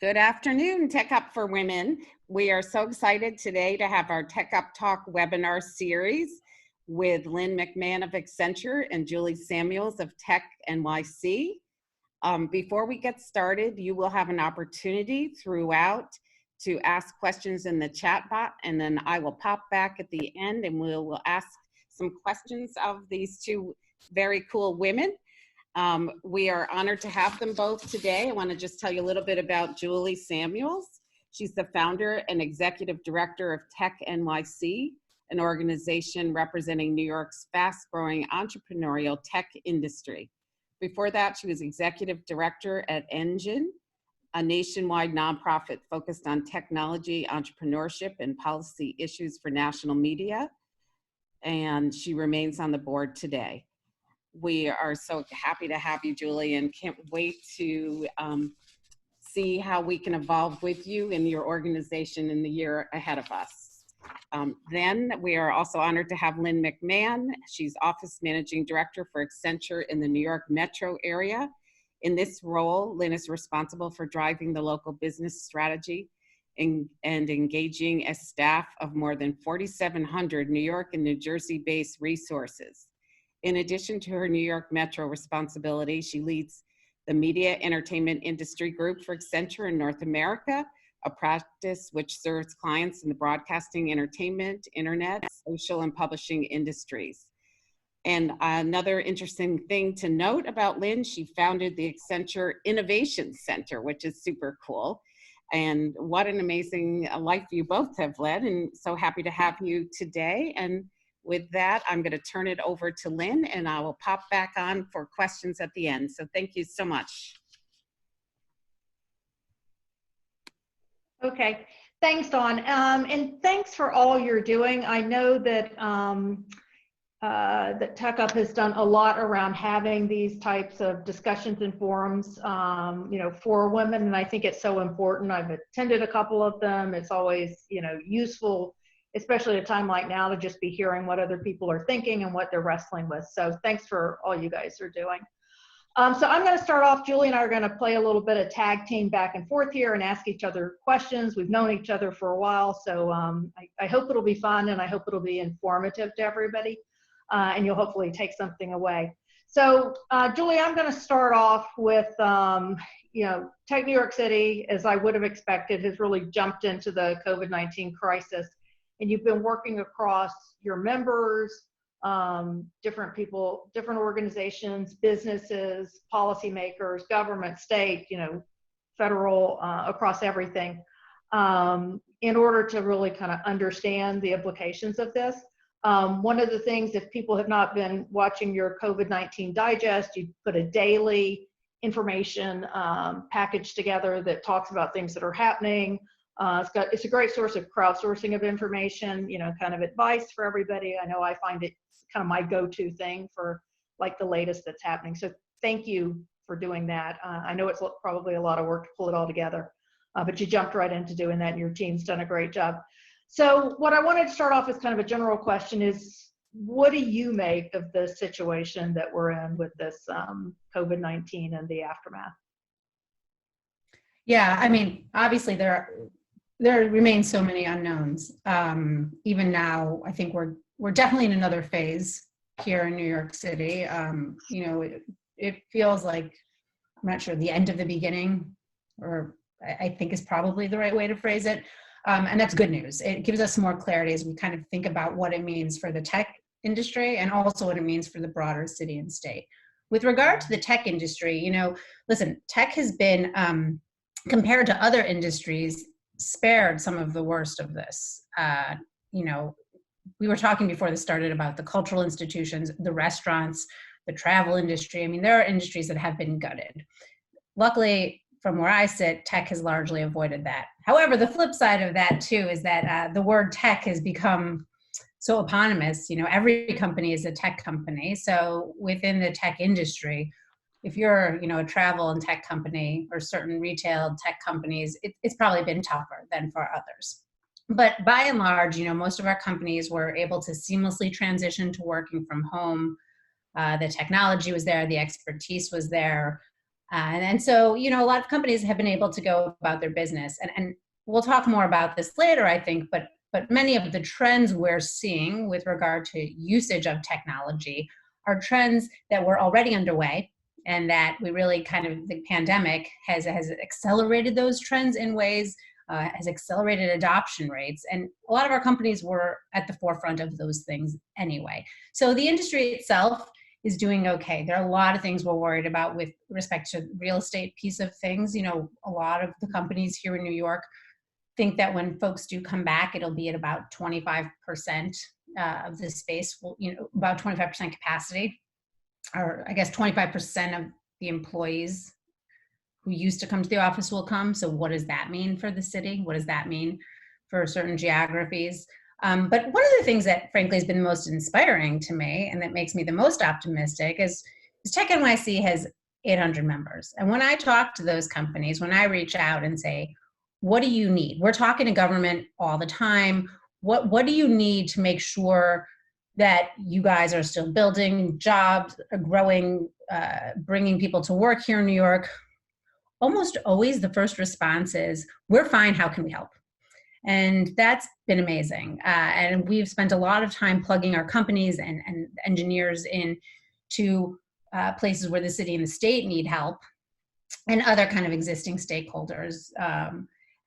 Good afternoon, Tech Up for Women. We are so excited today to have our Tech Up Talk webinar series with Lynn McMahon of Accenture and Julie Samuels of Tech NYC. Before we get started, you will have an opportunity throughout to ask questions in the chat bot, and then I will pop back at the end and we will ask some questions of these two very cool women. We are honored to have them both today. I want to just tell you a little bit about Julie Samuels. She's the founder and executive director of Tech NYC, an organization representing New York's fast-growing entrepreneurial tech industry. Before that, she was executive director at Engine, a nationwide nonprofit focused on technology, entrepreneurship, and policy issues for national media, and she remains on the board today. We are so happy to have you, Julie, and can't wait to see how we can evolve with you and your organization in the year ahead of us. Then we are also honored to have Lynn McMahon. She's Office Managing Director for Accenture in the New York metro area. In this role, Lynn is responsible for driving the local business strategy and engaging a staff of more than 4,700 New York and New Jersey-based resources. In addition to her New York Metro responsibility, she leads the Media Entertainment Industry Group for Accenture in North America, a practice which serves clients in the broadcasting, entertainment, internet, social, and publishing industries. And another interesting thing to note about Lynn, she founded the Accenture Innovation Center, which is super cool. And what an amazing life you both have led, and so happy to have you today. And with that, I'm going to turn it over to Lynn, and I will pop back on for questions at the end. So thank you so much. Okay, thanks, Dawn. And thanks for all you're doing. I know that that Tech Up has done a lot around having these types of discussions and forums, for women, and I think it's so important. I've attended a couple of them. It's always, useful, especially at a time like now, to just be hearing what other people are thinking and what they're wrestling with. So thanks for all you guys are doing. So I'm going to start off. Julie and I are going to play a little bit of tag team back and forth here and ask each other questions. We've known each other for a while, so I hope it'll be fun, and I hope it'll be informative to everybody, and you'll hopefully take something away. So Julie, I'm going to start off with, Tech New York City, as I would have expected, has really jumped into the COVID-19 crisis. And you've been working across your members, different people, different organizations, businesses, policymakers, government, state, federal, across everything, in order to really kind of understand the implications of this. One of the things, if people have not been watching your COVID-19 digest, you put a daily information package together that talks about things that are happening. It's a great source of crowdsourcing of information, kind of advice for everybody. I know I find it kind of my go-to thing for like the latest that's happening. So thank you for doing that. I know it's probably a lot of work to pull it all together, but you jumped right into doing that, and your team's done a great job. So what I wanted to start off with, kind of a general question, is what do you make of the situation that we're in with this COVID-19 and the aftermath? Yeah, I mean, obviously there remain so many unknowns. Even now, I think we're definitely in another phase here in New York City. It feels like, I'm not sure, the end of the beginning, or I think is probably the right way to phrase it. And that's good news. It gives us more clarity as we kind of think about what it means for the tech industry and also what it means for the broader city and state. With regard to the tech industry, listen, tech has been, compared to other industries, spared some of the worst of this. We were talking before this started about the cultural institutions, the restaurants, the travel industry. I mean, there are industries that have been gutted. Luckily, from where I sit, tech has largely avoided that. However, the flip side of that too is that the word tech has become so eponymous. Every company is a tech company. So within the tech industry, if you're, a travel and tech company or certain retail tech companies, it's probably been tougher than for others. But by and large, most of our companies were able to seamlessly transition to working from home. The technology was there, the expertise was there. And so, you know, a lot of companies have been able to go about their business, and we'll talk more about this later, I think, but many of the trends we're seeing with regard to usage of technology are trends that were already underway, and that we really kind of, the pandemic has accelerated those trends in ways, has accelerated adoption rates. And a lot of our companies were at the forefront of those things anyway. So the industry itself is doing okay. There are a lot of things we're worried about with respect to real estate piece of things. You know, a lot of the companies here in New York think that when folks do come back, it'll be at about 25% of the space, you know, about 25% capacity, or I guess 25% of the employees who used to come to the office will come. So what does that mean for the city? What does that mean for certain geographies? But one of the things that frankly has been most inspiring to me and that makes me the most optimistic is Tech NYC has 800 members. And when I talk to those companies, when I reach out and say, what do you need? We're talking to government all the time. What do you need to make sure that you guys are still building jobs, growing, bringing people to work here in New York? Almost always the first response is, we're fine, how can we help? And that's been amazing. And we've spent a lot of time plugging our companies and engineers in to places where the city and the state need help, and other kind of existing stakeholders.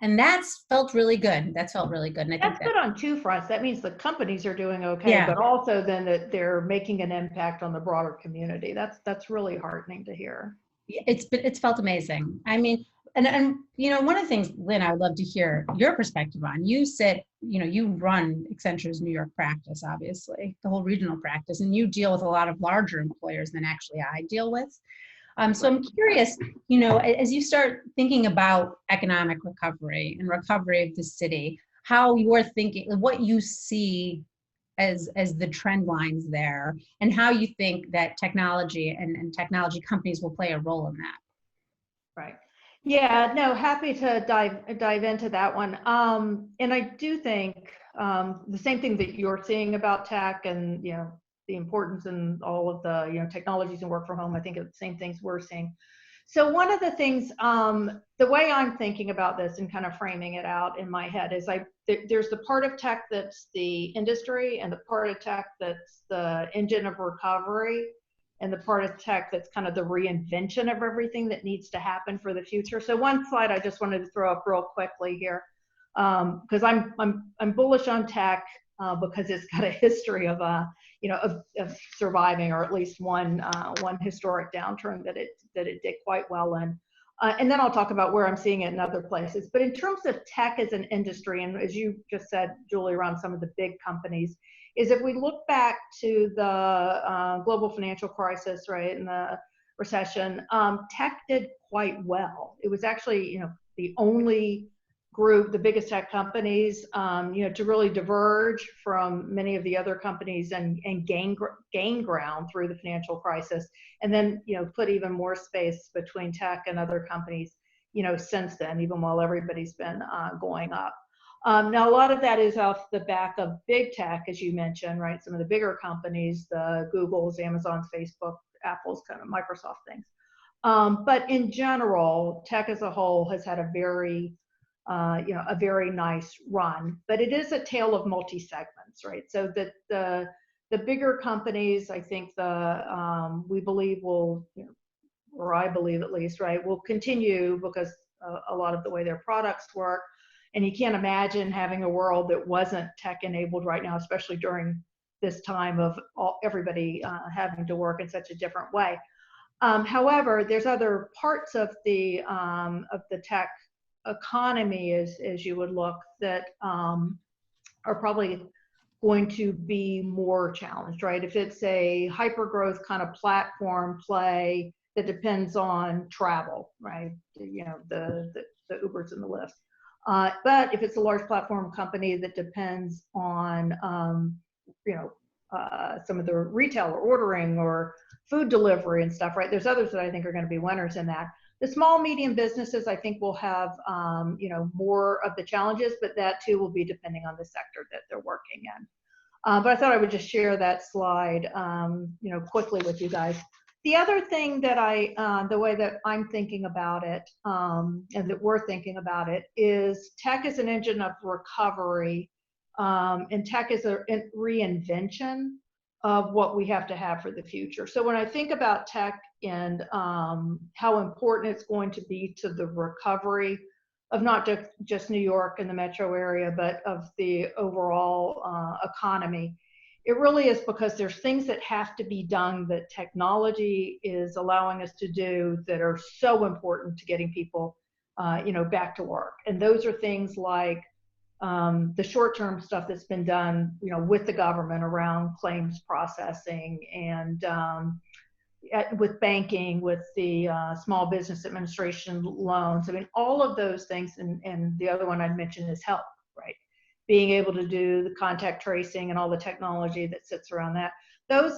And that's felt really good. That's felt really good. And I think that's good on two fronts. That means the companies are doing okay, yeah, but also then that they're making an impact on the broader community. That's really heartening to hear. it's felt amazing. I mean, and you know, one of the things, Lynn, I would love to hear your perspective on. You said, you know, you run Accenture's New York practice, obviously, the whole regional practice, and you deal with a lot of larger employers than actually I deal with. So I'm curious, you know, as you start thinking about economic recovery and recovery of the city, how you're thinking, what you see as the trend lines there, and how you think that technology and technology companies will play a role in that. Right. Yeah, no, happy to dive into that one. And I do think the same thing that you're seeing about tech and, you know, the importance and all of the, you know, technologies and work from home, I think it's the same things we're seeing. So one of the things, the way I'm thinking about this and kind of framing it out in my head is there's the part of tech that's the industry, and the part of tech that's the engine of recovery, and the part of tech that's kind of the reinvention of everything that needs to happen for the future. So one slide I just wanted to throw up real quickly here, because I'm bullish on tech because it's got a history of you know, of surviving, or at least one historic downturn that it did quite well in. And then I'll talk about where I'm seeing it in other places. But in terms of tech as an industry, and as you just said, Julie, around some of the big companies, is if we look back to the global financial crisis, right, and the recession, tech did quite well. It was actually, you know, the only group, the biggest tech companies, you know, to really diverge from many of the other companies and gain ground through the financial crisis, and then, you know, put even more space between tech and other companies, you know, since then, even while everybody's been going up. Now, a lot of that is off the back of big tech, as you mentioned, right? Some of the bigger companies, the Googles, Amazons, Facebook, Apple's, kind of Microsoft things. But in general, tech as a whole has had a very, you know, a very nice run. But it is a tale of multi-segments, right? So that the bigger companies, I think we believe will, you know, or I believe at least, right, will continue because a lot of the way their products work. And you can't imagine having a world that wasn't tech enabled right now, especially during this time of everybody having to work in such a different way. However, there's other parts of the tech economy, as you would look, that are probably going to be more challenged, right? If it's a hyper growth kind of platform play that depends on travel, right? You know, the Ubers and the Lyfts. But if it's a large platform company that depends on, you know, some of the retail or ordering or food delivery and stuff, right? There's others that I think are going to be winners in that. The small, medium businesses, I think, will have, you know, more of the challenges, but that too will be depending on the sector that they're working in. But I thought I would just share that slide, you know, quickly with you guys. The other thing that the way that I'm thinking about it, and that we're thinking about it, is tech is an engine of recovery, and tech is a reinvention of what we have to have for the future. So when I think about tech and how important it's going to be to the recovery of not just New York and the metro area, but of the overall economy, it really is because there's things that have to be done that technology is allowing us to do that are so important to getting people, back to work. And those are things like the short-term stuff that's been done, with the government around claims processing and with banking, with the Small Business Administration loans. I mean, all of those things, and the other one I'd mention is health, right? Being able to do the contact tracing and all the technology that sits around that. Those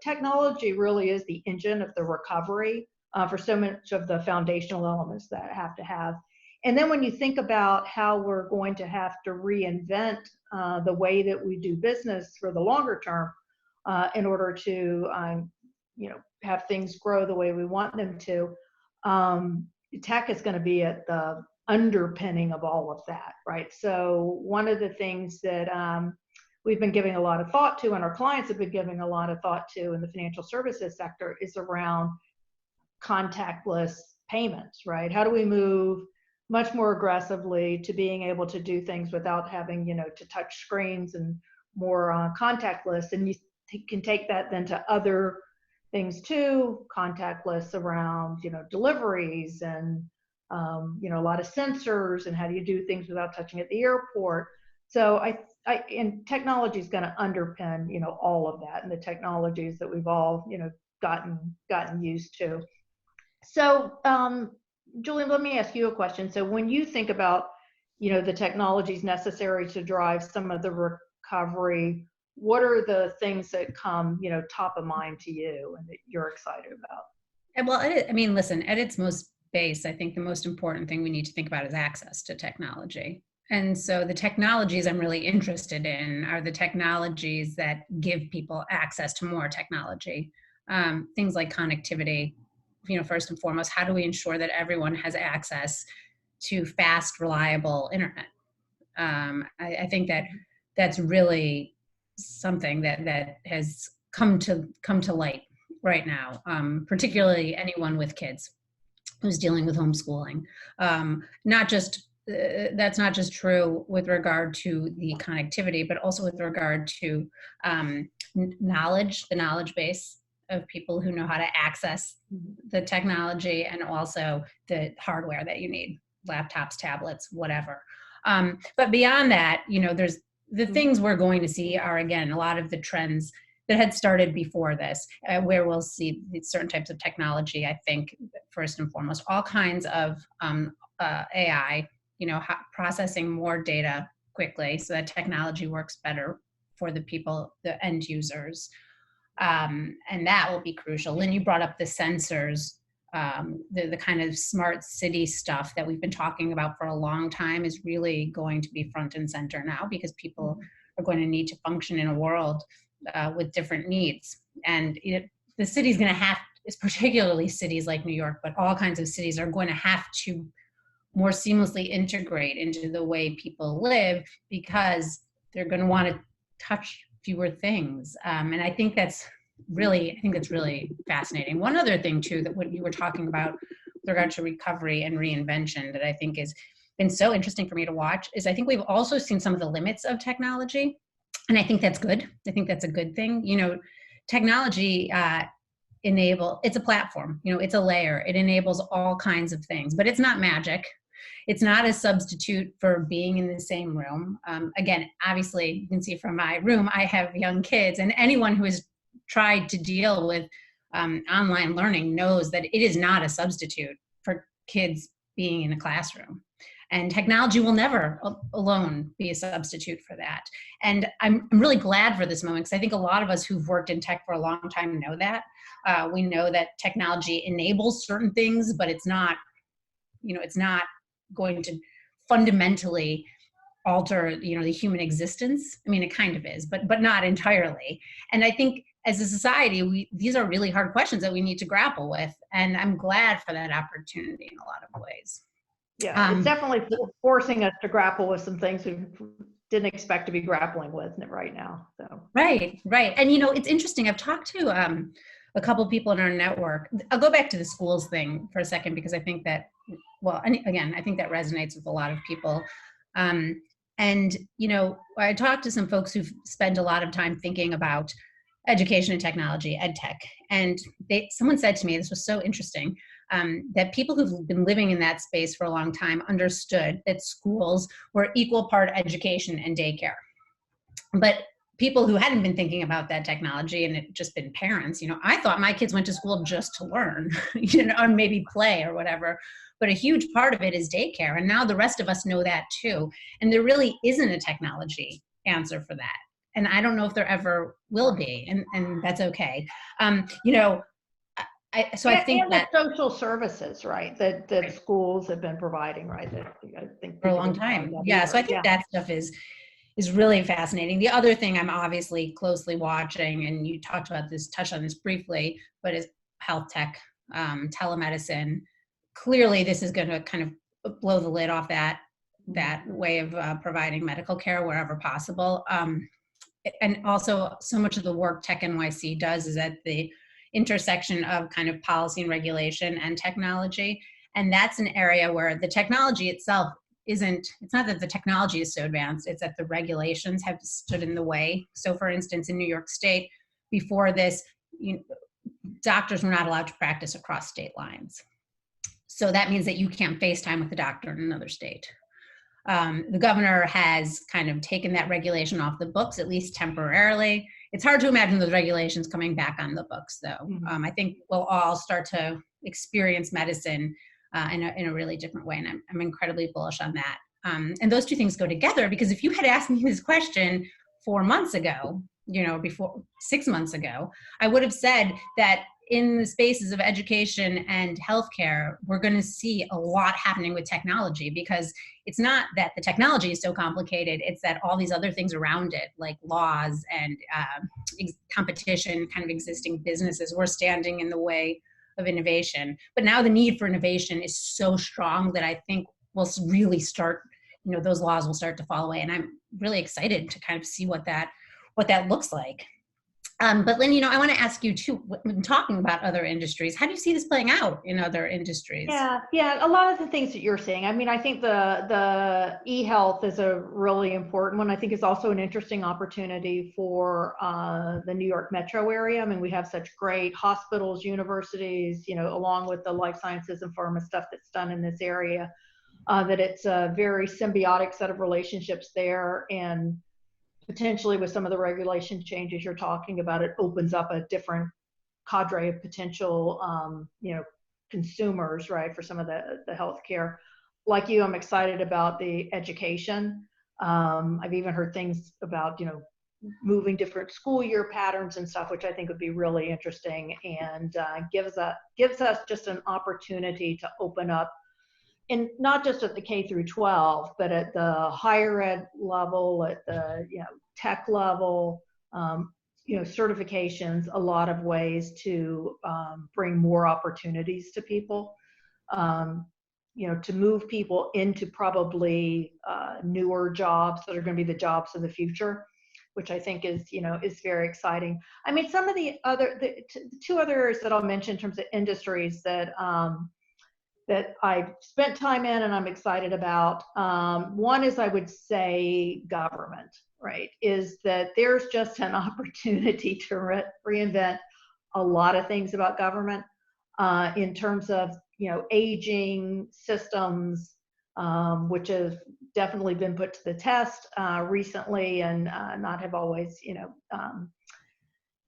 technology really is the engine of the recovery for so much of the foundational elements that have to have. And then when you think about how we're going to have to reinvent the way that we do business for the longer term in order to, have things grow the way we want them to, tech is going to be at the underpinning of all of that, right? So one of the things that we've been giving a lot of thought to, and our clients have been giving a lot of thought to in the financial services sector, is around contactless payments, right? How do we move much more aggressively to being able to do things without having, to touch screens and more contactless? And you can take that then to other things too, contactless around, deliveries and, a lot of sensors, and how do you do things without touching at the airport? So and technology is going to underpin, all of that, and the technologies that we've all, gotten used to. So, Julie, let me ask you a question. So when you think about, the technologies necessary to drive some of the recovery, what are the things that come, top of mind to you and that you're excited about? Well, listen, at its most base, I think the most important thing we need to think about is access to technology. And so the technologies I'm really interested in are the technologies that give people access to more technology. Things like connectivity, first and foremost. How do we ensure that everyone has access to fast, reliable internet? I think that's really something that has come to light right now, particularly anyone with kids who's dealing with homeschooling. That's not just true with regard to the connectivity, but also with regard to knowledge, the knowledge base of people who know how to access the technology, and also the hardware that you need, laptops, tablets, whatever. But beyond that, there's the things we're going to see are, again, a lot of the trends that had started before this, where we'll see certain types of technology. I think first and foremost, all kinds of AI, processing more data quickly so that technology works better for the people, the end users. And that will be crucial. Lynn, you brought up the sensors, the kind of smart city stuff that we've been talking about for a long time is really going to be front and center now, because people are going to need to function in a world with different needs. And the city's going to have, it's particularly cities like New York, but all kinds of cities are going to have to more seamlessly integrate into the way people live, because they're going to want to touch fewer things. And I think that's really fascinating. One other thing too, that what you were talking about with regard to recovery and reinvention that I think has been so interesting for me to watch is I think we've also seen some of the limits of technology. And I think that's good. I think that's a good thing. Technology it's a platform, it's a layer. It enables all kinds of things, but it's not magic. It's not a substitute for being in the same room. Again, obviously, you can see from my room, I have young kids, and anyone who has tried to deal with online learning knows that it is not a substitute for kids being in a classroom. And technology will never alone be a substitute for that. And I'm really glad for this moment, because I think a lot of us who've worked in tech for a long time know that. We know that technology enables certain things, but it's not going to fundamentally alter, you know, the human existence. I mean, it kind of is, but not entirely. And I think as a society, these are really hard questions that we need to grapple with. And I'm glad for that opportunity in a lot of ways. Yeah, it's definitely forcing us to grapple with some things we didn't expect to be grappling with right now. So Right. And you know, it's interesting. I've talked to a couple people in our network. I'll go back to the schools thing for a second because I think that, well, and again, I think that resonates with a lot of people. And you know, I talked to some folks who've spent a lot of time thinking about education and technology, ed tech, and someone said to me, this was so interesting, that people who've been living in that space for a long time understood that schools were equal part education and daycare. But people who hadn't been thinking about that technology and it just been parents, you know, I thought my kids went to school just to learn, you know, or maybe play or whatever. But a huge part of it is daycare. And now the rest of us know that too. And there really isn't a technology answer for that. And I don't know if there ever will be. And that's okay. You know, I think and that the social services, right, that schools have been providing, right, that I think for a long time. Yeah. So I think that stuff is really fascinating. The other thing I'm obviously closely watching, and you touched on this briefly, but is health tech, telemedicine. Clearly, this is going to kind of blow the lid off that way of providing medical care wherever possible. And also, so much of the work Tech NYC does is at the intersection of kind of policy and regulation and technology. And that's an area where the technology itself it's not that the technology is so advanced, it's that the regulations have stood in the way. So for instance, in New York State, before this, doctors were not allowed to practice across state lines. So that means that you can't FaceTime with the doctor in another state. The governor has kind of taken that regulation off the books, at least temporarily. It's hard to imagine those regulations coming back on the books, though. I think we'll all start to experience medicine in a really different way, and I'm incredibly bullish on that. And those two things go together, because if you had asked me this question 4 months ago, you know, before 6 months ago, I would have said that in the spaces of education and healthcare, we're going to see a lot happening with technology, because it's not that the technology is so complicated, it's that all these other things around it, like laws and competition, kind of existing businesses, were standing in the way of innovation. But now the need for innovation is so strong that I think we'll really start, you know, those laws will start to fall away. And I'm really excited to kind of see what that looks like. But Lynn, you know, I want to ask you too, when talking about other industries, how do you see this playing out in other industries? Yeah, a lot of the things that you're saying. I mean, I think the e-health is a really important one. I think it's also an interesting opportunity for the New York metro area. I mean, we have such great hospitals, universities, you know, along with the life sciences and pharma stuff that's done in this area, that it's a very symbiotic set of relationships there. And potentially with some of the regulation changes you're talking about, it opens up a different cadre of potential, you know, consumers, right, for some of the healthcare. Like you, I'm excited about the education. I've even heard things about, you know, moving different school year patterns and stuff, which I think would be really interesting, and gives us just an opportunity to open up, and not just at the K through 12, but at the higher ed level, at the, you know, tech level, you know, certifications, a lot of ways to bring more opportunities to people, you know, to move people into probably newer jobs that are going to be the jobs of the future, which I think is, you know, is very exciting. I mean, some of the two other areas that I'll mention in terms of industries that that I've spent time in and I'm excited about. One is, I would say, government, right? Is that there's just an opportunity to reinvent a lot of things about government in terms of, you know, aging systems, which have definitely been put to the test recently, and not have always, you know,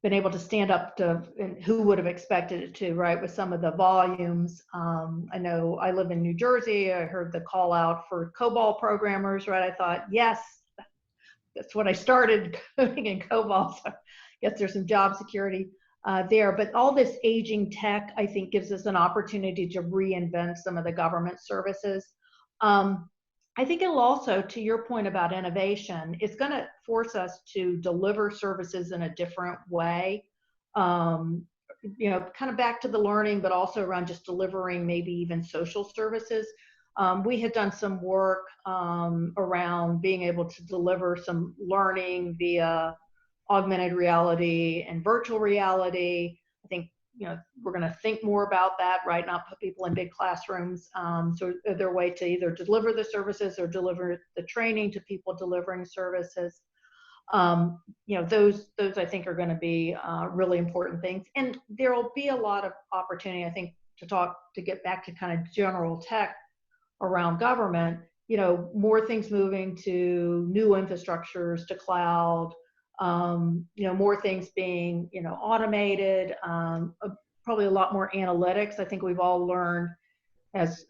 been able to stand up to, and who would have expected it to, right, with some of the volumes. I know I live in New Jersey. I heard the call out for COBOL programmers, right? I thought, yes, that's what I started coding in COBOL. So I guess there's some job security there. But all this aging tech, I think, gives us an opportunity to reinvent some of the government services. I think it'll also, to your point about innovation, it's going to force us to deliver services in a different way. Kind of back to the learning, but also around just delivering maybe even social services. We had done some work around being able to deliver some learning via augmented reality and virtual reality. I think we're going to think more about that, right? Not put people in big classrooms. So their way to either deliver the services or deliver the training to people delivering services. Those I think are going to be really important things, and there will be a lot of opportunity, I think, to get back to kind of general tech around government. More things moving to new infrastructures, to cloud. More things being automated. Probably a lot more analytics. I think we've all learned as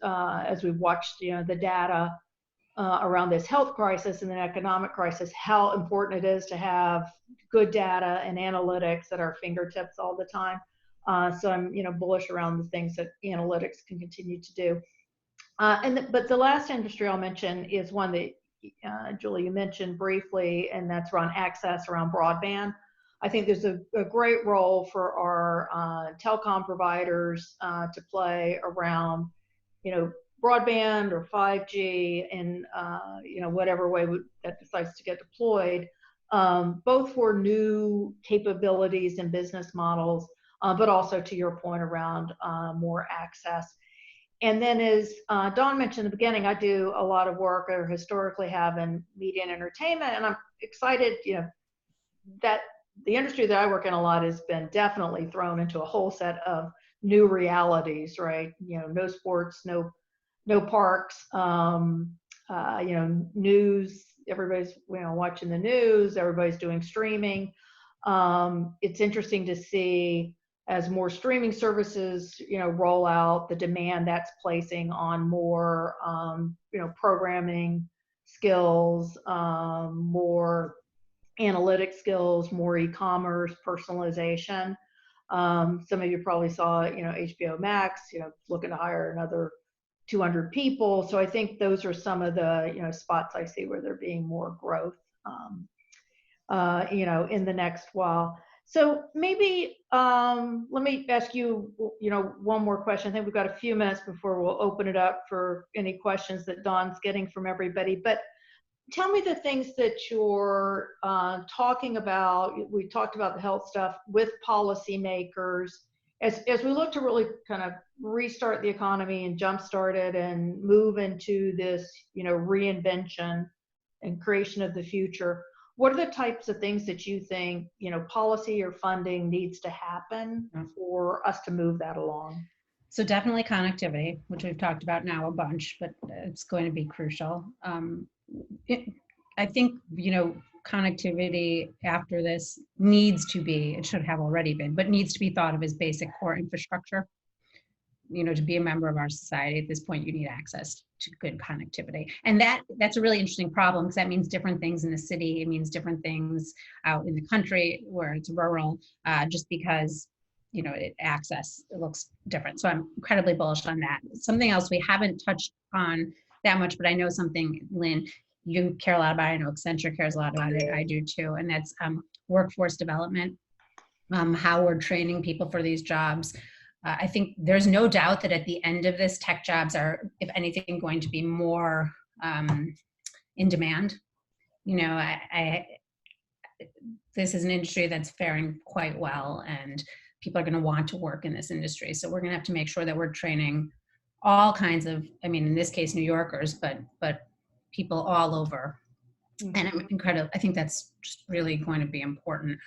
we've watched the data around this health crisis and an economic crisis, how important it is to have good data and analytics at our fingertips all the time. So I'm bullish around the things that analytics can continue to do. But the last industry I'll mention is one that Julie, you mentioned briefly, and that's around access, around broadband. I think there's a great role for our telecom providers to play around, broadband or 5G in, whatever way that decides to get deployed, both for new capabilities and business models, but also to your point around more access. And then, as Dawn mentioned in the beginning, I do a lot of work, or historically have, in media and entertainment, and I'm excited, that the industry that I work in a lot has been definitely thrown into a whole set of new realities, right? No sports, no parks, news. Everybody's watching the news. Everybody's doing streaming. It's interesting to see, as more streaming services, roll out, the demand that's placing on more, programming skills, more analytic skills, more e-commerce, personalization. Some of you probably saw, HBO Max, looking to hire another 200 people. So I think those are some of the, spots I see where there being more growth, in the next while. So maybe let me ask you, one more question. I think we've got a few minutes before we'll open it up for any questions that Dawn's getting from everybody. But tell me the things that you're talking about. We talked about the health stuff with policymakers as we look to really kind of restart the economy and jumpstart it and move into this, reinvention and creation of the future. What are the types of things that you think, policy or funding needs to happen for us to move that along? So definitely connectivity, which we've talked about now a bunch, but it's going to be crucial. I think, connectivity after this needs to be, it should have already been, but needs to be thought of as basic core infrastructure. To be a member of our society at this point, you need access to good connectivity. And that's a really interesting problem, because that means different things in the city. It means different things out in the country where it's rural, just because, access, it looks different. So I'm incredibly bullish on that. Something else we haven't touched on that much, but I know something, Lynn, you care a lot about it. I know Accenture cares a lot about it. I do too. And that's workforce development, how we're training people for these jobs. I think there's no doubt that at the end of this, tech jobs are, if anything, going to be more in demand. This is an industry that's faring quite well, and people are going to want to work in this industry. So we're going to have to make sure that we're training all kinds of, in this case, New Yorkers, but people all over. And I'm incredible. I think that's just really going to be important.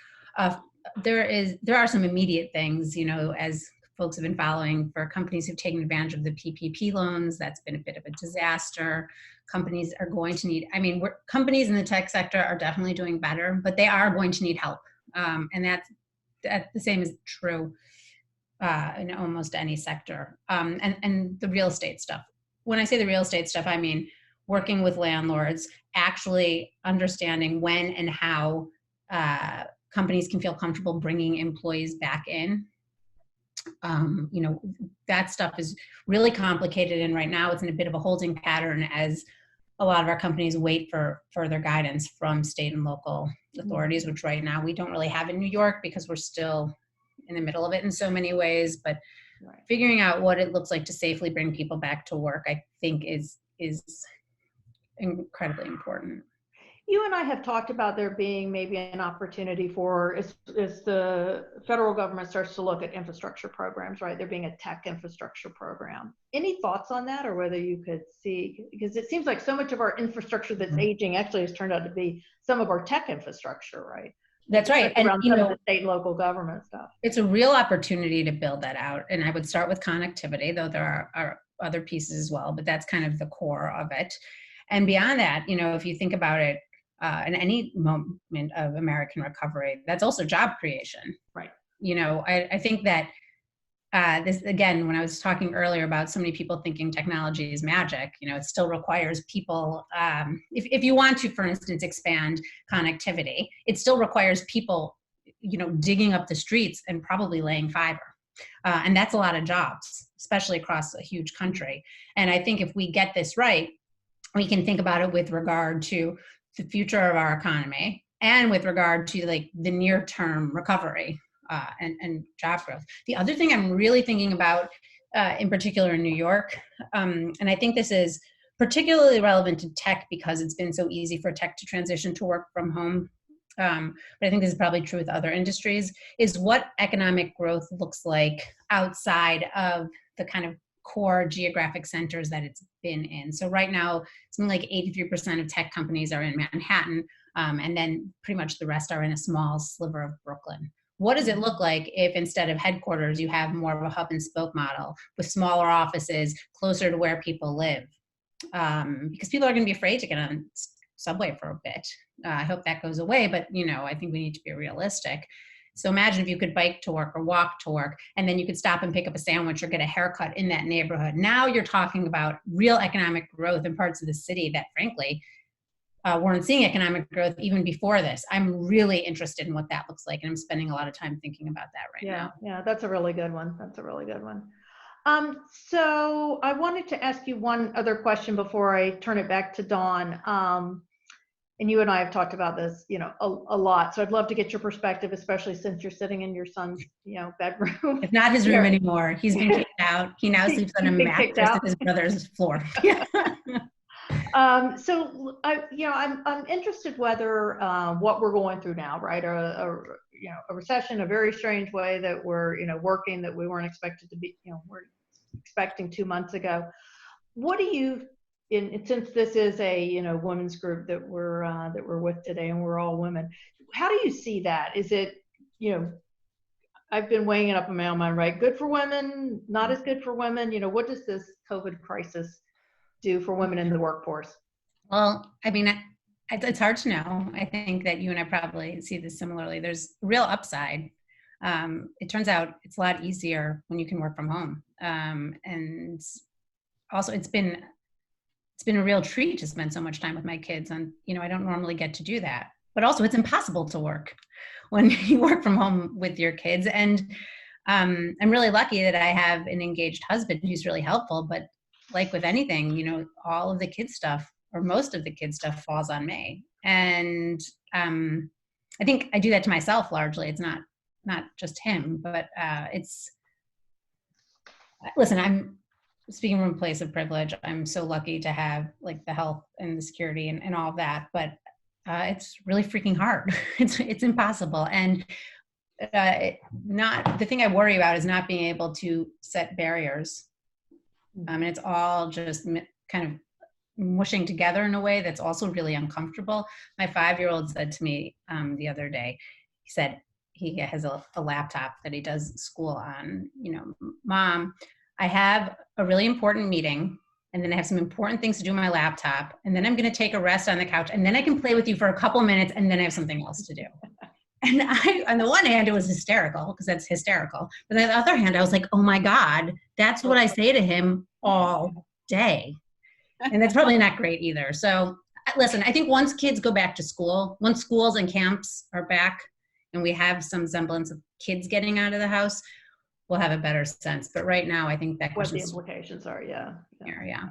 There are some immediate things, as folks have been following, for companies who've taken advantage of the PPP loans. That's been a bit of a disaster. Companies are going to need, companies in the tech sector are definitely doing better, but they are going to need help. And that's the same is true in almost any sector. And the real estate stuff. When I say the real estate stuff, I mean working with landlords, actually understanding when and how companies can feel comfortable bringing employees back in. That stuff is really complicated, and right now it's in a bit of a holding pattern as a lot of our companies wait for further guidance from state and local authorities, which right now we don't really have in New York because we're still in the middle of it in so many ways. But figuring out what it looks like to safely bring people back to work, I think is incredibly important. You and I have talked about there being maybe an opportunity for, as the federal government starts to look at infrastructure programs, right? There being a tech infrastructure program. Any thoughts on that, or whether you could see, because it seems like so much of our infrastructure that's aging actually has turned out to be some of our tech infrastructure, right? That's right. And around some of the state and local government stuff. It's a real opportunity to build that out. And I would start with connectivity, though there are other pieces as well, but that's kind of the core of it. And beyond that, if you think about it, in any moment of American recovery, that's also job creation. Right. I think that this, again, when I was talking earlier about so many people thinking technology is magic, it still requires people, if you want to, for instance, expand connectivity, it still requires people, digging up the streets and probably laying fiber. And that's a lot of jobs, especially across a huge country. And I think if we get this right, we can think about it with regard to the future of our economy and with regard to like the near term recovery and job growth. The other thing I'm really thinking about in particular in New York, and I think this is particularly relevant to tech because it's been so easy for tech to transition to work from home, but I think this is probably true with other industries, is what economic growth looks like outside of the kind of core geographic centers that it's been in. So right now, something like 83% of tech companies are in Manhattan, and then pretty much the rest are in a small sliver of Brooklyn. What does it look like if instead of headquarters, you have more of a hub and spoke model with smaller offices closer to where people live? Because people are going to be afraid to get on subway for a bit. I hope that goes away, but I think we need to be realistic. So imagine if you could bike to work or walk to work, and then you could stop and pick up a sandwich or get a haircut in that neighborhood. Now you're talking about real economic growth in parts of the city that, frankly, weren't seeing economic growth even before this. I'm really interested in what that looks like, and I'm spending a lot of time thinking about that right now. Yeah, that's a really good one. So I wanted to ask you one other question before I turn it back to Dawn. And you and I have talked about this, a lot. So I'd love to get your perspective, especially since you're sitting in your son's, bedroom. It's not his room anymore. He's been kicked out. He now sleeps on a mattress at his brother's floor. So I'm interested whether what we're going through now, right? A recession, a very strange way that we're, working that we weren't expected to be, we're expecting 2 months ago. What do you? Since this is a women's group that we're with today, and we're all women, how do you see that? Is it I've been weighing it up in my own mind, right? Good for women, not as good for women. What does this COVID crisis do for women in the workforce? Well, I mean, it's hard to know. I think that you and I probably see this similarly. There's real upside. It turns out it's a lot easier when you can work from home, and also it's been a real treat to spend so much time with my kids. And, I don't normally get to do that, but also it's impossible to work when you work from home with your kids. And I'm really lucky that I have an engaged husband who's really helpful, but like with anything, all of the kids stuff or most of the kids stuff falls on me. And I think I do that to myself largely. It's not just him, but listen, I'm speaking from a place of privilege. I'm so lucky to have like the health and the security and all of that, but it's really freaking hard. It's impossible. And the thing I worry about is not being able to set barriers. And it's all just kind of mushing together in a way that's also really uncomfortable. My 5-year-old said to me the other day, he said he has a laptop that he does school on, Mom, I have a really important meeting, and then I have some important things to do on my laptop, and then I'm going to take a rest on the couch, and then I can play with you for a couple minutes, and then I have something else to do. And on the one hand, it was hysterical, because that's hysterical. But on the other hand, I was like, oh my God, that's what I say to him all day. And that's probably not great either. So listen, I think once kids go back to school, once schools and camps are back, and we have some semblance of kids getting out of the house, we'll have a better sense. But right now, I think that what the implications are, yeah. Yeah.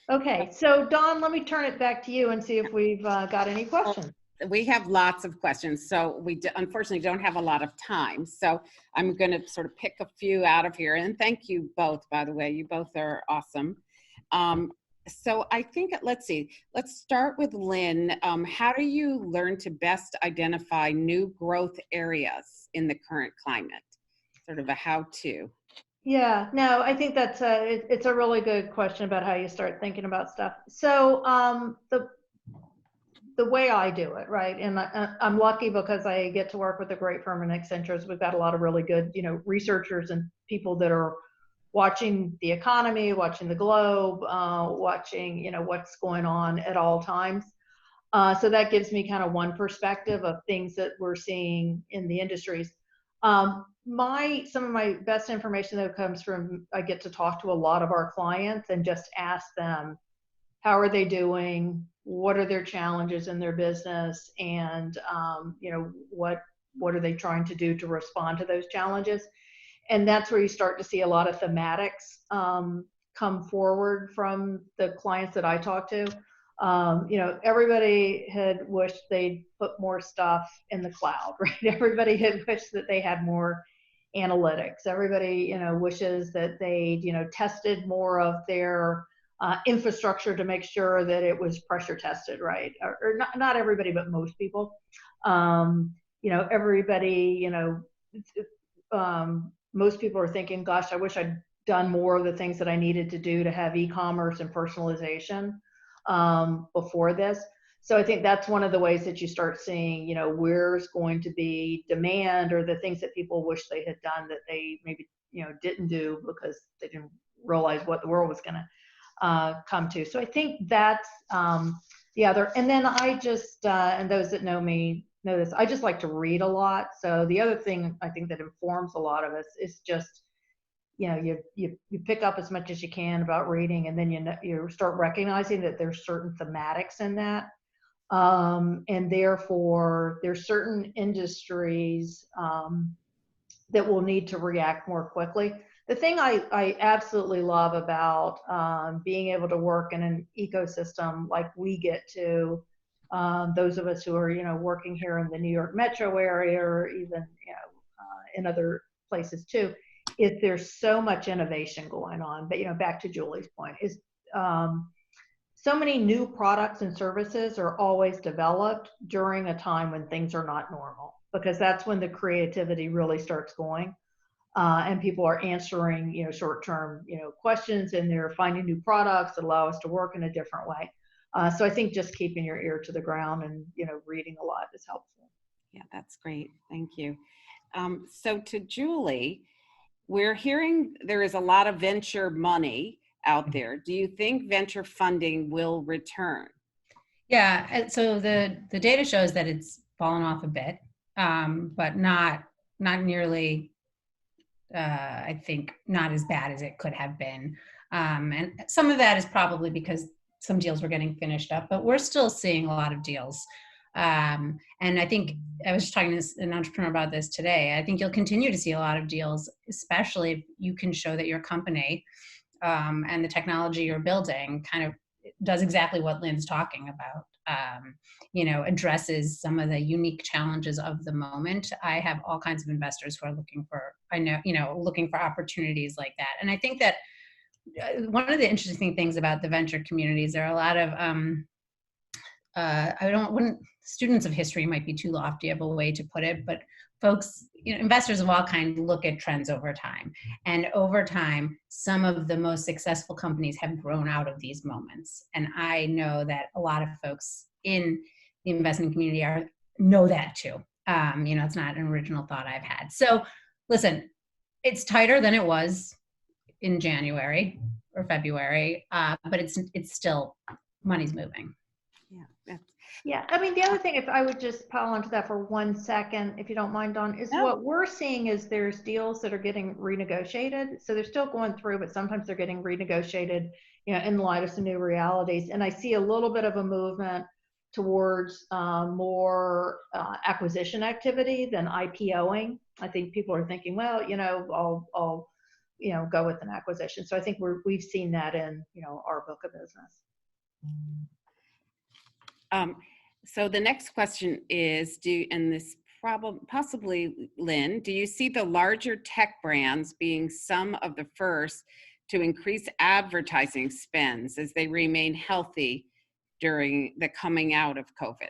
Okay, so Dawn, let me turn it back to you and see if we've got any questions. We have lots of questions, so we unfortunately don't have a lot of time. So I'm going to sort of pick a few out of here. And thank you both, by the way. You both are awesome. So I think, let's see, let's start with Lynn. How do you learn to best identify new growth areas in the current climate? Sort of a how-to. Yeah, no, I think that's it's a really good question about how you start thinking about stuff. So the way I do it, right, and I'm lucky because I get to work with a great firm in Accenture. We've got a lot of really good, researchers and people that are watching the economy, watching the globe, watching, what's going on at all times. So that gives me kind of one perspective of things that we're seeing in the industries. Some of my best information that comes from, I get to talk to a lot of our clients and just ask them, how are they doing? What are their challenges in their business? And, what are they trying to do to respond to those challenges? And that's where you start to see a lot of thematics come forward from the clients that I talk to. Everybody had wished they'd put more stuff in the cloud, right? Everybody had wished that they had more analytics. Everybody, wishes that they'd, tested more of their infrastructure to make sure that it was pressure tested, right? Or not everybody, but most people. Everybody, most people are thinking, gosh, I wish I'd done more of the things that I needed to do to have e-commerce and personalization before this. So I think that's one of the ways that you start seeing, where's going to be demand, or the things that people wish they had done that they maybe, didn't do because they didn't realize what the world was going to come to. So I think that's the other. And then I just, and those that know me know this, I just like to read a lot. So the other thing I think that informs a lot of us is just, you pick up as much as you can about reading, and then you start recognizing that there's certain thematics in that. And therefore there's certain industries that will need to react more quickly. The thing I absolutely love about being able to work in an ecosystem like we get to, those of us who are, working here in the New York metro area, or even, in other places too, is there's so much innovation going on. But, back to Julie's point, is so many new products and services are always developed during a time when things are not normal, because that's when the creativity really starts going. And people are answering, short-term, questions, and they're finding new products that allow us to work in a different way. So I think just keeping your ear to the ground and, reading a lot is helpful. Yeah, that's great. Thank you. So to Julie, we're hearing there is a lot of venture money out there. Do you think venture funding will return? Yeah, and so the data shows that it's fallen off a bit, but not nearly, I think, not as bad as it could have been. And some of that is probably because some deals were getting finished up, but we're still seeing a lot of deals. And I think I was just talking to an entrepreneur about this today. I think you'll continue to see a lot of deals, especially if you can show that your company and the technology you're building kind of does exactly what Lynn's talking about. Addresses some of the unique challenges of the moment. I have all kinds of investors who are looking for opportunities like that. And I think that one of the interesting things about the venture communities, there are a lot of, students of history might be too lofty of a way to put it, but folks, investors of all kinds look at trends over time. And over time, some of the most successful companies have grown out of these moments. And I know that a lot of folks in the investment community know that too. It's not an original thought I've had. So listen, it's tighter than it was in January or February, but it's still, money's moving. Yeah, I mean, the other thing, if I would just pile onto that for 1 second, if you don't mind, Dawn, is what we're seeing is there's deals that are getting renegotiated. So they're still going through, but sometimes they're getting renegotiated, in light of some new realities. And I see a little bit of a movement towards more acquisition activity than IPOing. I think people are thinking, well, I'll go with an acquisition. So I think we've seen that in, our book of business. So the next question is, possibly Lynn, do you see the larger tech brands being some of the first to increase advertising spends as they remain healthy during the coming out of COVID?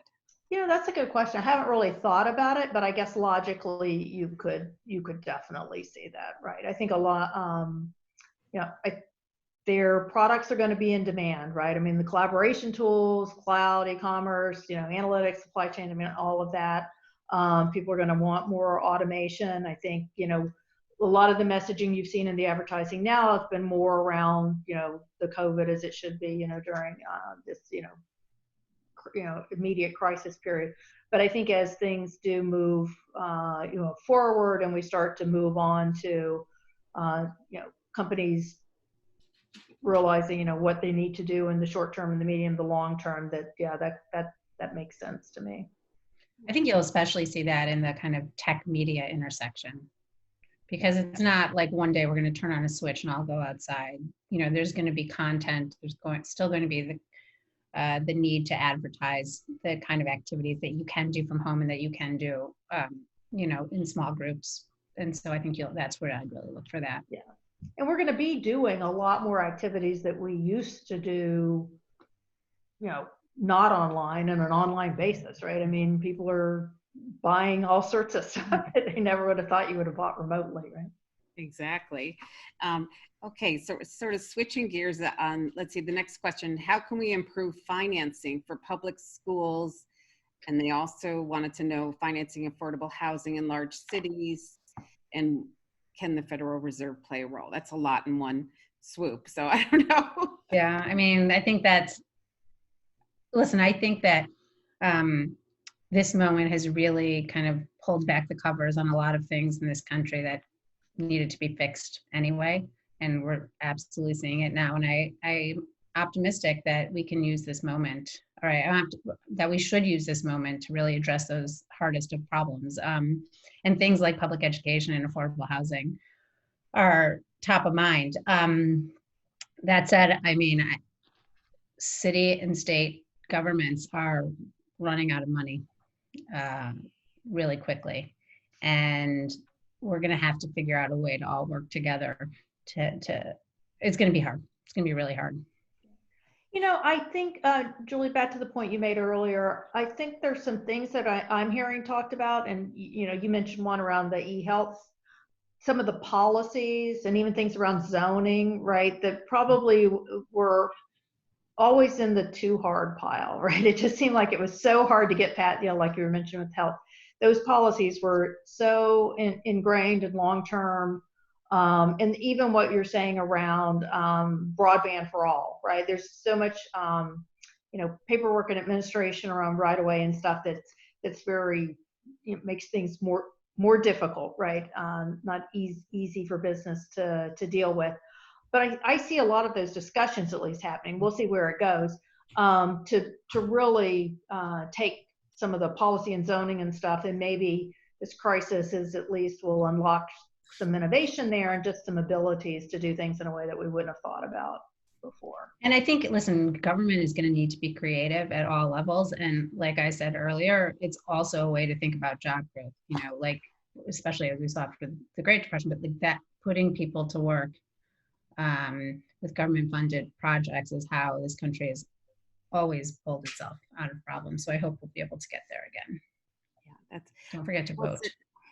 That's a good question. I haven't really thought about it, but I guess logically you could definitely see that, right? I think a lot, their products are going to be in demand, right? I mean, the collaboration tools, cloud, e-commerce, analytics, supply chain, I mean, all of that. People are going to want more automation. I think, a lot of the messaging you've seen in the advertising now has been more around, the COVID as it should be, during this, immediate crisis period. But I think as things do move, forward, and we start to move on to, companies realizing, what they need to do in the short term and the medium, the long term, that makes sense to me. I think you'll especially see that in the kind of tech media intersection, because it's not like one day we're going to turn on a switch and I'll go outside. There's going to be content. There's still going to be the need to advertise the kind of activities that you can do from home and that you can do, in small groups. And so I think that's where I'd really look for that. Yeah. And we're going to be doing a lot more activities that we used to do, not online on an online basis, right? I mean, people are buying all sorts of stuff that they never would have thought you would have bought remotely, right? Exactly. Okay, so sort of switching gears on, let's see, the next question, how can we improve financing for public schools? And they also wanted to know financing affordable housing in large cities, and can the Federal Reserve play a role? That's a lot in one swoop, so I don't know. Yeah, I mean, I think that this moment has really kind of pulled back the covers on a lot of things in this country that needed to be fixed anyway. And we're absolutely seeing it now. And I'm optimistic that we can use this moment, that we should use this moment to really address those hardest of problems. And things like public education and affordable housing are top of mind. That said, I mean, city and state governments are running out of money really quickly. And we're going to have to figure out a way to all work together it's going to be hard. It's going to be really hard. I think, Julie, back to the point you made earlier, I think there's some things that I'm hearing talked about, and, you mentioned one around the e-health, some of the policies and even things around zoning, right, that probably were always in the too hard pile, right? It just seemed like it was so hard to get past, like you were mentioning with health. Those policies were so ingrained in long-term, and even what you're saying around broadband for all, right? There's so much, paperwork and administration around right away and stuff that's very, makes things more difficult, right? Not easy for business to deal with. But I see a lot of those discussions at least happening. We'll see where it goes, to really take some of the policy and zoning and stuff, and maybe this crisis is at least will unlock some innovation there and just some abilities to do things in a way that we wouldn't have thought about before. And I think, listen, government is going to need to be creative at all levels. And like I said earlier, it's also a way to think about job growth, like, especially as we saw after the Great Depression, but like that, putting people to work with government funded projects is how this country has always pulled itself out of problems. So I hope we'll be able to get there again. Yeah, don't forget to vote.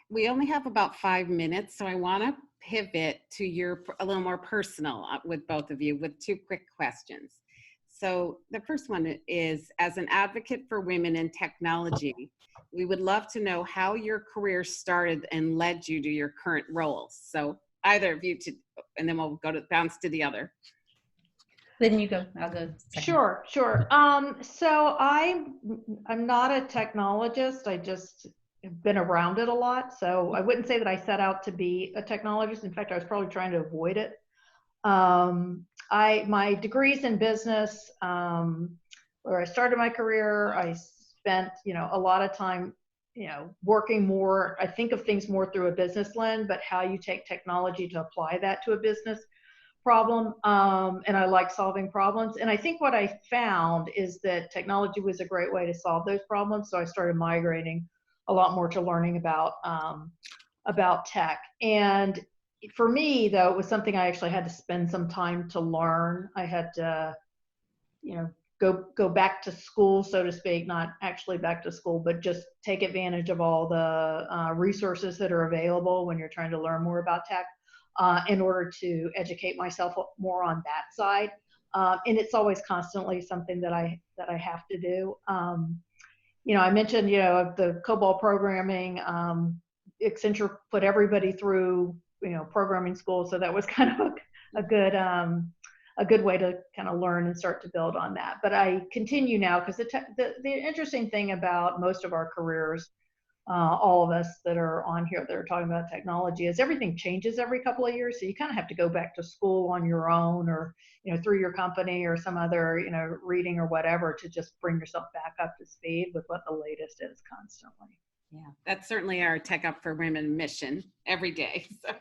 We only have about 5 minutes, so I want to pivot to a little more personal with both of you with 2 quick questions. So the first one is, as an advocate for women in technology, we would love to know how your career started and led you to your current roles. So either of you, and then we'll bounce to the other. Then you go. I'll go second. Sure. So I'm not a technologist. I just have been around it a lot. So I wouldn't say that I set out to be a technologist. In fact, I was probably trying to avoid it. My degrees in business, where I started my career, I spent, a lot of time working more, I think of things more through a business lens, but how you take technology to apply that to a business problem. And I like solving problems. And I think what I found is that technology was a great way to solve those problems. So I started migrating a lot more to learning about tech. And for me, though, it was something I actually had to spend some time to learn. I had to, go back to school, so to speak, not actually back to school, but just take advantage of all the resources that are available when you're trying to learn more about tech in order to educate myself more on that side. And it's always constantly something that I have to do. I mentioned, the COBOL programming. Accenture put everybody through, programming school, so that was kind of a good way to kind of learn and start to build on that. But I continue now because the interesting thing about most of our careers, all of us that are on here that are talking about technology, is everything changes every couple of years. So you kind of have to go back to school on your own, or through your company or some other reading or whatever, to just bring yourself back up to speed with what the latest is constantly. Yeah, that's certainly our Tech Up for Women mission every day. So.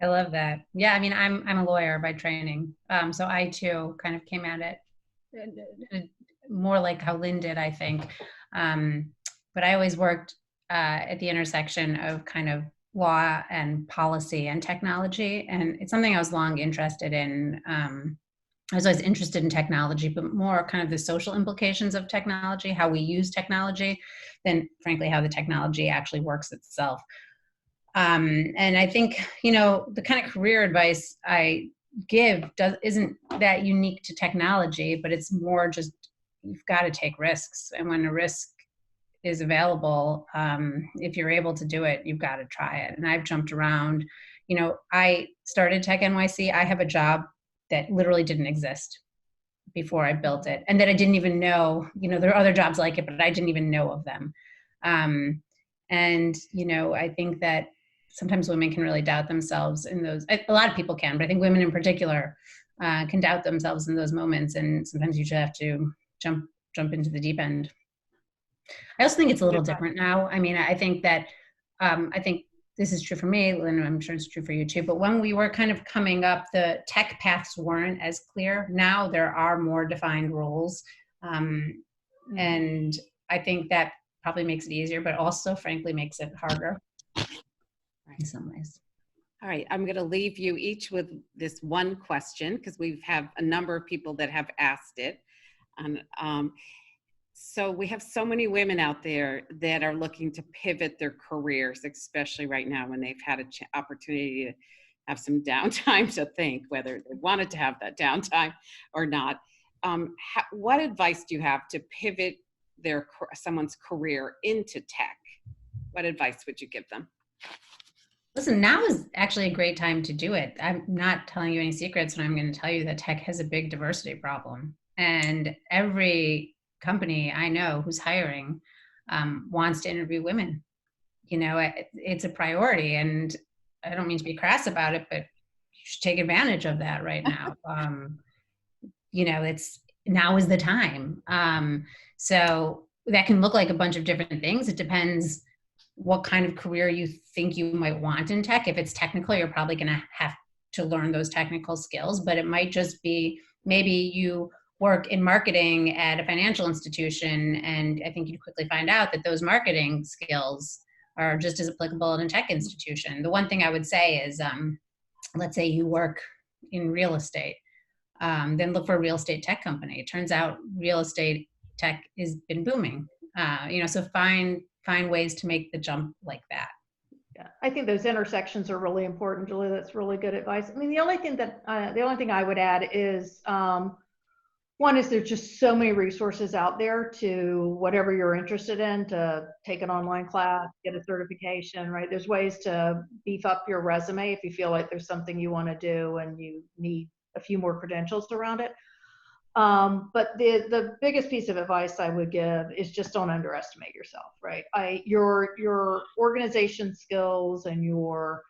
I love that. Yeah, I mean, I'm a lawyer by training, so I too kind of came at it more like how Lynn did, I think. But I always worked at the intersection of kind of law and policy and technology, and it's something I was long interested in. I was always interested in technology, but more kind of the social implications of technology, how we use technology, than frankly how the technology actually works itself. And I think, the kind of career advice I give isn't that unique to technology, but it's more just, you've got to take risks. And when a risk is available, if you're able to do it, you've got to try it. And I've jumped around. I started Tech NYC. I have a job that literally didn't exist before I built it, and that I didn't even know, there are other jobs like it, but I didn't even know of them. And, I think that sometimes women can really doubt themselves in those, a lot of people can, but I think women in particular can doubt themselves in those moments. And sometimes you just have to jump into the deep end. I also think it's a little different now. I mean, I think that, I think this is true for me, Lynn, I'm sure it's true for you too, but when we were kind of coming up, the tech paths weren't as clear. Now there are more defined roles. And I think that probably makes it easier, but also frankly makes it harder in some ways. All right, I'm going to leave you each with this one question, because we have a number of people that have asked it. And so we have so many women out there that are looking to pivot their careers, especially right now when they've had an opportunity to have some downtime to think whether they wanted to have that downtime or not. What advice do you have to pivot someone's career into tech? What advice would you give them? Listen, now is actually a great time to do it. I'm not telling you any secrets, and I'm going to tell you that tech has a big diversity problem. And every company I know who's hiring wants to interview women. It's a priority, and I don't mean to be crass about it, but you should take advantage of that right now. Now is the time. So that can look like a bunch of different things. It depends what kind of career you think you might want in tech. If it's technical, you're probably going to have to learn those technical skills, but it might just be, maybe you work in marketing at a financial institution, and I think you'd quickly find out that those marketing skills are just as applicable in a tech institution. The one thing I would say is, let's say you work in real estate, then look for a real estate tech company. It turns out real estate tech has been booming. So find ways to make the jump like that. Yeah, I think those intersections are really important, Julie. That's really good advice. I mean, the only thing I would add is, one is there's just so many resources out there to whatever you're interested in, to take an online class, get a certification, right? There's ways to beef up your resume if you feel like there's something you want to do and you need a few more credentials around it. But the biggest piece of advice I would give is just don't underestimate yourself, right? Your organization skills and your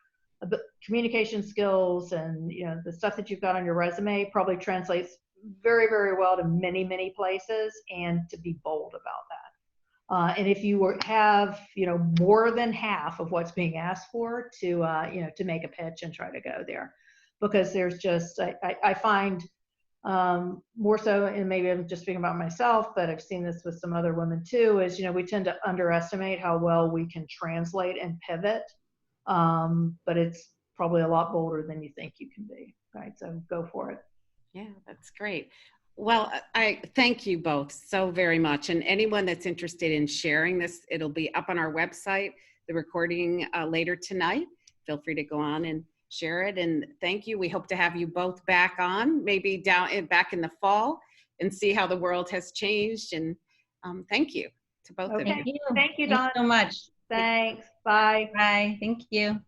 communication skills and the stuff that you've got on your resume probably translates very, very well to many, many places, and to be bold about And if you have, more than half of what's being asked for, to make a pitch and try to go there, because there's just, I find more so, and maybe I'm just speaking about myself, but I've seen this with some other women too, is, we tend to underestimate how well we can translate and pivot. But it's probably a lot bolder than you think you can be, right? So go for it. Yeah, that's great. Well, I thank you both so very much. And anyone that's interested in sharing this, it'll be up on our website, the recording later tonight. Feel free to go on and share it. And thank you. We hope to have you both back on, maybe back in the fall, and see how the world has changed. And thank you to both of you. Thank you, Dawn. Thanks so much. Thanks. Bye. Bye. Thank you.